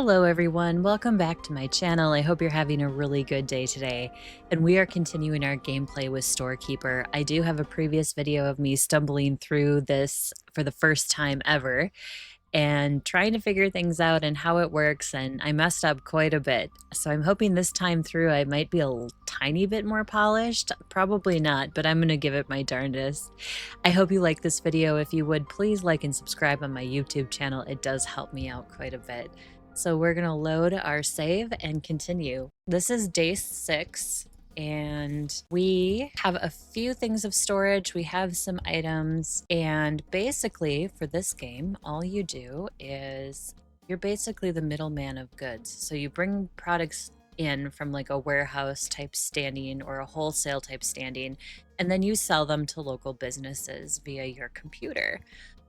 Hello everyone, welcome back to my channel. I hope you're having a really good day today. And we are continuing our gameplay with Storekeeper. I do have a previous video of me stumbling through this for the first time ever and trying to figure things out and how it works, and I messed up quite a bit. So I'm hoping this time through I might be a tiny bit more polished. Probably not, but I'm gonna give it my darndest. I hope you like this video. If you would, please like and subscribe on my YouTube channel. It does help me out quite a bit. So we're gonna load our save and continue. This is day 6. And we have a few things of storage. We have some items, and basically for this game, all you do is you're basically the middleman of goods. So you bring products in from like a warehouse type standing or a wholesale type standing, and then you sell them to local businesses via your computer.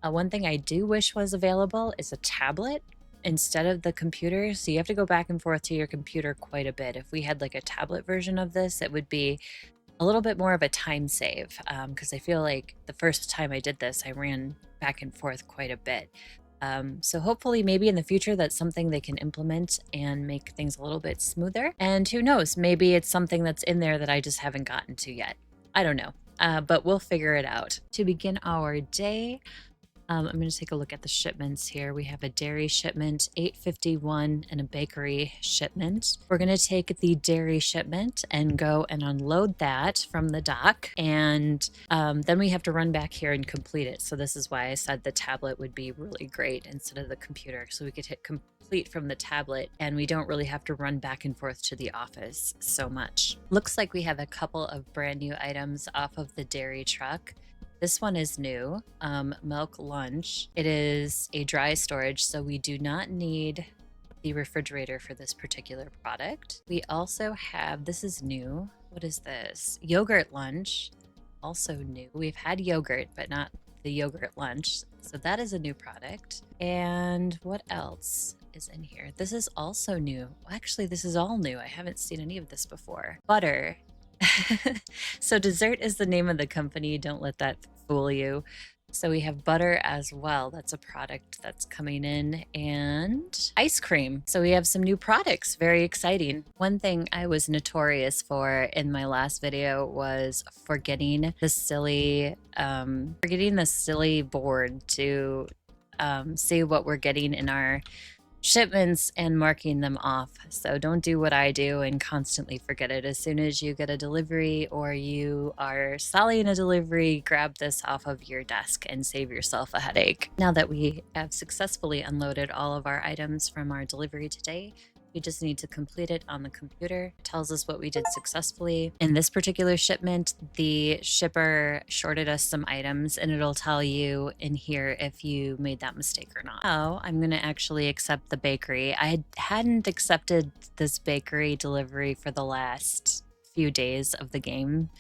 One thing I do wish was available is a tablet instead of the computer, so you have to go back and forth to your computer quite a bit. If we had like a tablet version of this, it would be a little bit more of a time save, because I feel like the first time I did this I ran back and forth quite a bit. So hopefully maybe in the future that's something they can implement and make things a little bit smoother, and who knows, maybe it's something that's in there that I just haven't gotten to yet. I don't know, but we'll figure it out. To begin our day, I'm going to take a look at the shipments here. We have a dairy shipment, 851, and a bakery shipment. We're going to take the dairy shipment and go and unload that from the dock, and then we have to run back here and complete it. So this is why I said the tablet would be really great instead of the computer, so we could hit complete from the tablet and we don't really have to run back and forth to the office so much. Looks like we have a couple of brand new items off of the dairy truck. This one is new, milk lunch. It is a dry storage, so we do not need the refrigerator for this particular product. We also have, this is new. What is this? Yogurt lunch, also new. We've had yogurt, but not the yogurt lunch. So that is a new product. And what else is in here? This is also new. Actually, this is all new. I haven't seen any of this before. Butter. So dessert is the name of the company. Don't let that fool you. So we have butter as well. That's a product that's coming in, and ice cream. So we have some new products. Very exciting. One thing I was notorious for in my last video was forgetting the silly board to see what we're getting in our shipments and marking them off. So don't do what I do and constantly forget it. As soon as you get a delivery or you are selling a delivery, grab this off of your desk and save yourself a headache. Now that we have successfully unloaded all of our items from our delivery today, we just need to complete it on the computer. It tells us what we did successfully. In this particular shipment, the shipper shorted us some items, and it'll tell you in here if you made that mistake or not. So I'm going to actually accept the bakery. I hadn't accepted this bakery delivery for the last few days of the game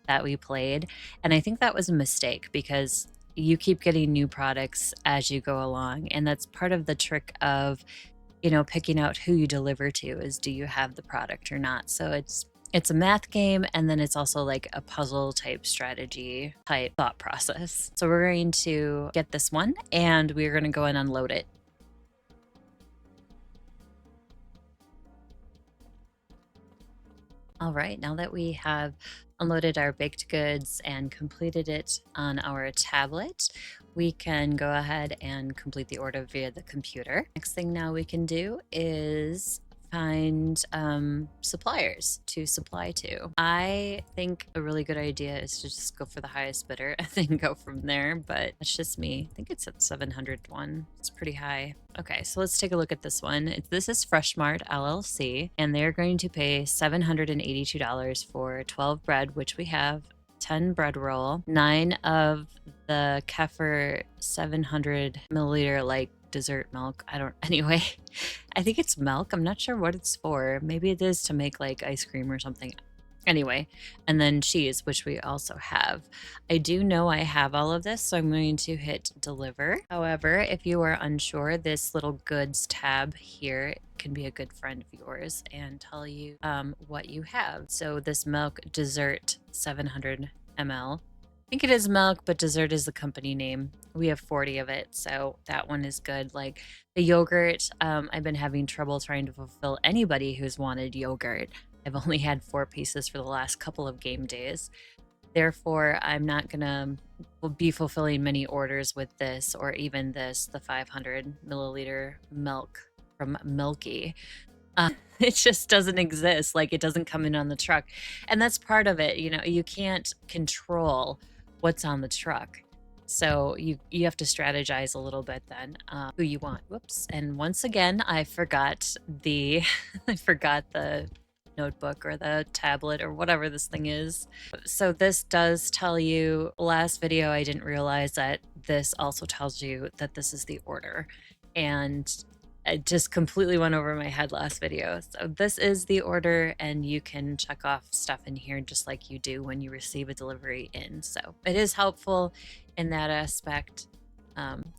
that we played, and I think that was a mistake because you keep getting new products as you go along, and that's part of the trick of picking out who you deliver to, is do you have the product or not. So it's a math game, and then it's also like a puzzle type strategy type thought process. So we're going to get this one and we're going to go and unload it. All right, now that we have unloaded our baked goods and completed it on our tablet, we can go ahead and complete the order via the computer. Next thing now we can do is find suppliers to supply to. I think a really good idea is to just go for the highest bidder and then go from there, but that's just me. I think it's at 701. It's pretty high. Okay, so let's take a look at this one. This is Freshmart LLC, and they're going to pay $782 for 12 bread, which we have, 10 bread roll, 9 of the Kefir 700 milliliter like dessert milk. Anyway, I think it's milk. I'm not sure what it's for. Maybe it is to make like ice cream or something. Anyway, and then cheese, which we also have. I do know I have all of this, so I'm going to hit deliver. However, if you are unsure, this little goods tab here can be a good friend of yours and tell you what you have. So this milk dessert 700 ml think it is milk, but dessert is the company name. We have 40 of it, so that one is good. Like the yogurt, I've been having trouble trying to fulfill anybody who's wanted yogurt. I've only had 4 pieces for the last couple of game days. Therefore, I'm not gonna be fulfilling many orders with this or even this, the 500 milliliter milk from Milky. It just doesn't exist. Like it doesn't come in on the truck. And that's part of it. You know, you can't control what's on the truck. So you have to strategize a little bit then who you want. Whoops. And once again, I forgot the I forgot the notebook or the tablet or whatever this thing is. So this does tell you, last video I didn't realize that this also tells you that this is the order. And it just completely went over my head last video. So this is the order, and you can check off stuff in here just like you do when you receive a delivery in. So it is helpful in that aspect.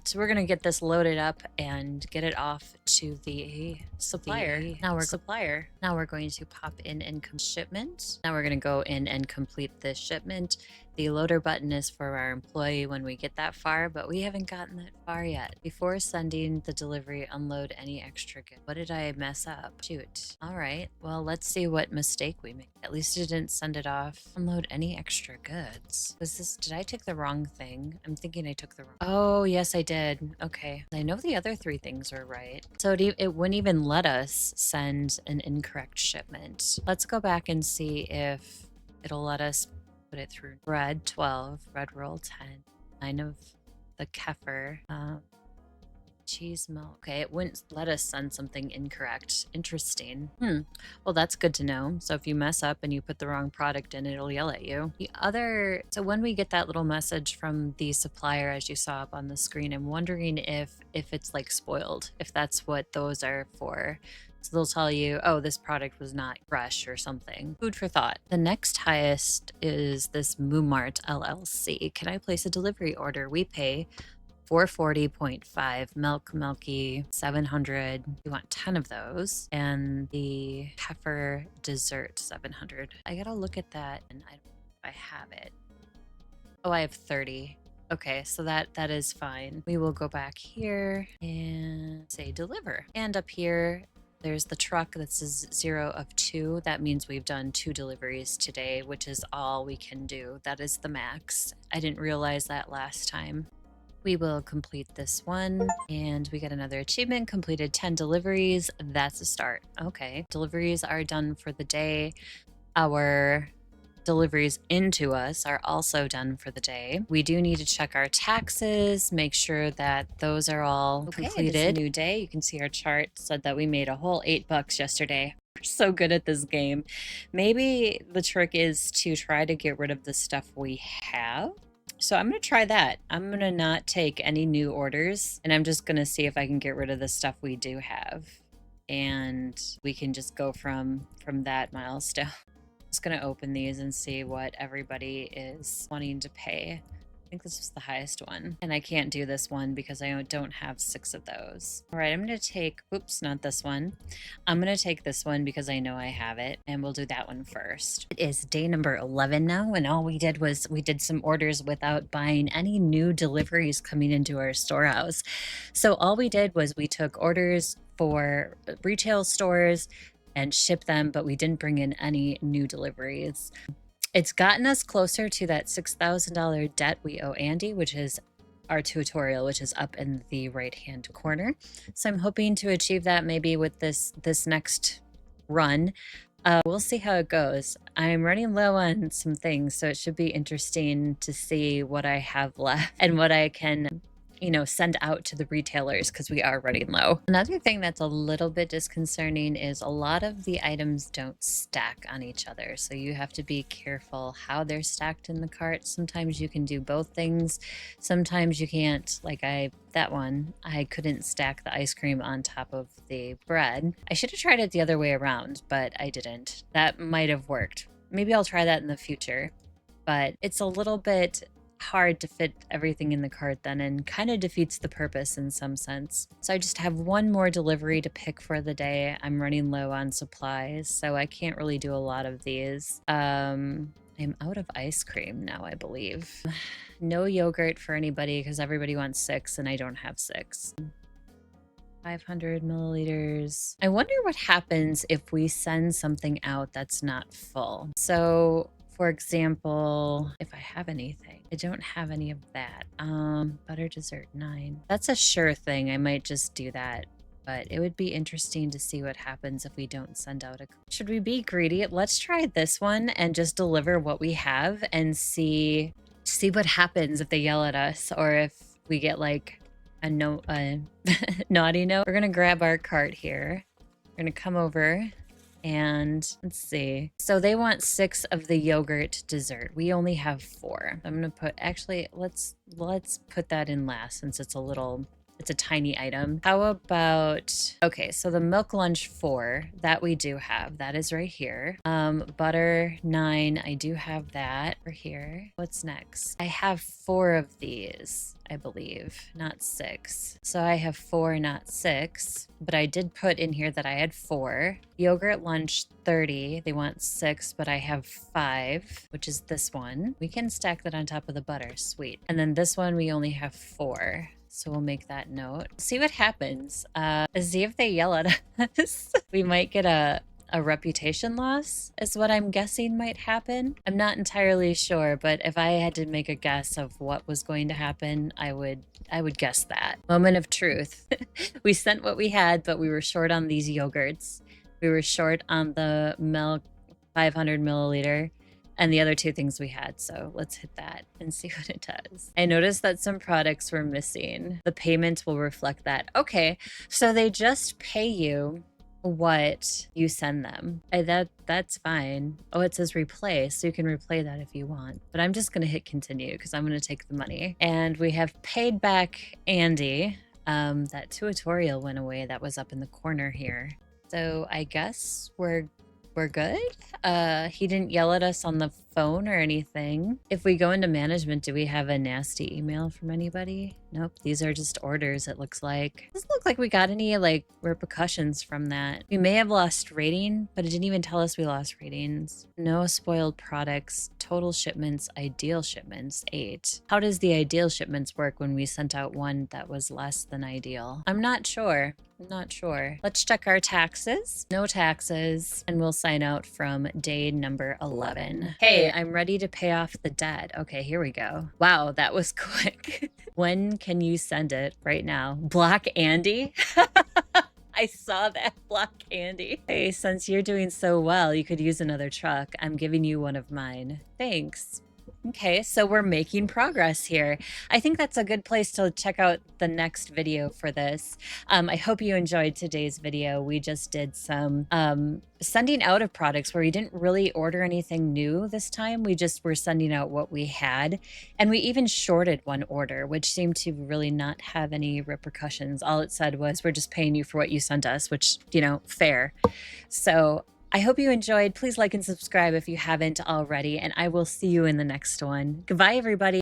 So we're gonna get this loaded up and get it off to the supplier. Now we're going to pop in and shipment. Now we're gonna go in and complete this shipment. The loader button is for our employee when we get that far, but we haven't gotten that far yet. Before sending the delivery, unload any extra goods. What did I mess up? Shoot. All right, well, let's see what mistake we made. At least it didn't send it off. Unload any extra goods. Did I take the wrong thing? I'm thinking I took the wrong. Oh, yes, I did. Okay. I know the other 3 things are right. So it wouldn't even let us send an incorrect shipment. Let's go back and see if it'll let us put it through. Bread 12, bread roll 10, 9 of the kefir, cheese milk. Okay, it wouldn't let us send something incorrect. Interesting. Well, that's good to know. So if you mess up and you put the wrong product in, it'll yell at you. So when we get that little message from the supplier, as you saw up on the screen, I'm wondering if it's like spoiled, if that's what those are for. So they'll tell you, oh, this product was not fresh or something. Food for thought. The next highest is this Moomart LLC. Can I place a delivery order? We pay $440.5. Milky 700. You want 10 of those. And the kefir dessert 700. I gotta look at that, and I don't know if I have it. Oh, I have 30. Okay, so that is fine. We will go back here and say deliver. And up here, there's the truck that says 0 of 2. That means we've done 2 deliveries today, which is all we can do. That is the max. I didn't realize that last time. We will complete this one, and we get another achievement, completed 10 deliveries. That's a start. Okay, deliveries are done for the day. Our deliveries into us are also done for the day. We do need to check our taxes, make sure that those are all completed. It's a new day. You can see our chart said that we made a whole $8 yesterday. We're so good at this game. Maybe the trick is to try to get rid of the stuff we have. So I'm going to try that. I'm going to not take any new orders, and I'm just going to see if I can get rid of the stuff we do have. And we can just go from that milestone. Just going to open these and see what everybody is wanting to pay. I think this was the highest one. And I can't do this one because I don't have 6 of those. All right, I'm going to take, oops, not this one. I'm going to take this one because I know I have it, and we'll do that one first. It is day number 11 now, and all we did was we did some orders without buying any new deliveries coming into our storehouse. So all we did was we took orders for retail stores and ship them, but we didn't bring in any new deliveries. It's gotten us closer to that $6,000 debt we owe Andy, which is our tutorial, which is up in the right-hand corner. So I'm hoping to achieve that maybe with this next run. We'll see how it goes. I'm running low on some things, so it should be interesting to see what I have left and what I can, you know, send out to the retailers, because we are running low. Another thing that's a little bit disconcerting is a lot of the items don't stack on each other. So you have to be careful how they're stacked in the cart. Sometimes you can do both things. Sometimes you can't. Like that one, I couldn't stack the ice cream on top of the bread. I should have tried it the other way around, but I didn't. That might have worked. Maybe I'll try that in the future, but it's a little bit hard to fit everything in the cart then, and kind of defeats the purpose in some sense. So I just have one more delivery to pick for the day. I'm running low on supplies, so I can't really do a lot of these. I I'm out of ice cream now, I believe. No yogurt for anybody because everybody wants 6 and I don't have 6. 500 milliliters. I wonder what happens if we send something out that's not full. So, for example, if I have anything, I don't have any of that. Butter dessert 9. That's a sure thing. I might just do that. But it would be interesting to see what happens if we don't send out a... Should we be greedy? Let's try this one and just deliver what we have and see what happens if they yell at us or if we get like a naughty note. We're gonna grab our cart here. We're gonna come over and let's see. So they want 6 of the yogurt dessert. We only have 4. I'm gonna put, actually, let's put that in last since it's a tiny item. How about, okay, so the milk lunch 4, that we do have. That is right here. Butter 9, I do have that for here. What's next? I have 4 of these, I believe, not 6. So I have 4, not 6, but I did put in here that I had 4. Yogurt lunch 30, they want 6, but I have 5, which is this one. We can stack that on top of the butter, sweet. And then this one, we only have 4. So we'll make that note. See what happens. See if they yell at us. We might get a reputation loss is what I'm guessing might happen. I'm not entirely sure, but if I had to make a guess of what was going to happen, I would guess that. Moment of truth. We sent what we had, but we were short on these yogurts. We were short on the milk 500 milliliter. And the other 2 things we had. So let's hit that and see what it does. I noticed that some products were missing. The payment will reflect that. Okay, so they just pay you what you send them. That's fine. Oh, it says replay, so you can replay that if you want. But I'm just gonna hit continue because I'm gonna take the money. And we have paid back Andy. That tutorial went away that was up in the corner here. So I guess we're good. He didn't yell at us on the phone or anything. If we go into management, do we have a nasty email from anybody? Nope, these are just orders, it looks like. Doesn't look like we got any like repercussions from that. We may have lost rating, but it didn't even tell us we lost ratings. No spoiled products, total shipments, ideal shipments, 8. How does the ideal shipments work when we sent out one that was less than ideal? I'm not sure. Let's check our taxes. No taxes. And we'll sign out from day number 11. Hey, I'm ready to pay off the debt. Okay, here we go. Wow, that was quick. When can you send it? Right now. Block Andy? I saw that. Block Andy. Hey, since you're doing so well, you could use another truck. I'm giving you one of mine. Thanks. Okay, so we're making progress here. I think that's a good place to check out the next video for this. I hope you enjoyed today's video. We just did some sending out of products where we didn't really order anything new this time. We just were sending out what we had. And we even shorted one order, which seemed to really not have any repercussions. All it said was, we're just paying you for what you sent us, which, you know, fair. So I hope you enjoyed. Please like and subscribe if you haven't already, and I will see you in the next one. Goodbye, everybody.